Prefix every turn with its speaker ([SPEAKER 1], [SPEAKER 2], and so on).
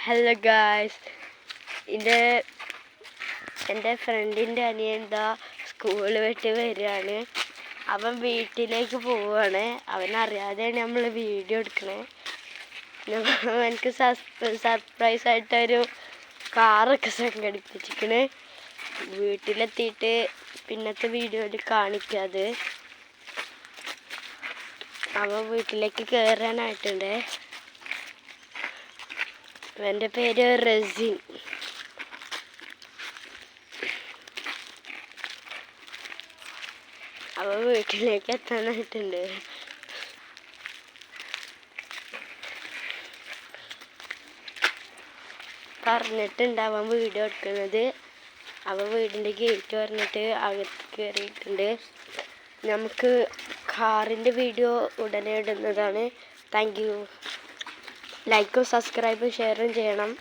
[SPEAKER 1] Hello guys, എൻ്റെ ഫ്രണ്ടിൻ്റെ അനിയൻ സ്കൂൾ വിട്ട് വരികയാണ്. അവൻ വീട്ടിലേക്ക് പോവുകയാണ്. അവനറിയാതെയാണ് നമ്മൾ വീഡിയോ എടുക്കണേ. അവനക്ക് സർപ്രൈസായിട്ടൊരു കാറൊക്കെ സംഘടിപ്പിച്ചിരിക്കണ്. വീട്ടിലെത്തിയിട്ട് പിന്നത്തെ വീഡിയോയിൽ കാണിക്കാത്. അവൻ വീട്ടിലേക്ക് കയറാനായിട്ടുണ്ട്. എൻ്റെ പേര് റസിൻ. അവൻ വീട്ടിലേക്ക് എത്താനായിട്ടുണ്ട്. പറഞ്ഞിട്ടുണ്ട് അവൻ വീഡിയോ എടുക്കുന്നത്. അവൻ വീടിൻ്റെ ഗേറ്റ് പറഞ്ഞിട്ട് അകത്ത് കയറിയിട്ടുണ്ട്. നമുക്ക് കാറിൻ്റെ വീഡിയോ ഉടനെ ഇടുന്നതാണ്. Thank you. ലൈക്കും സബ്സ്ക്രൈബും ഷെയറും ചെയ്യണം.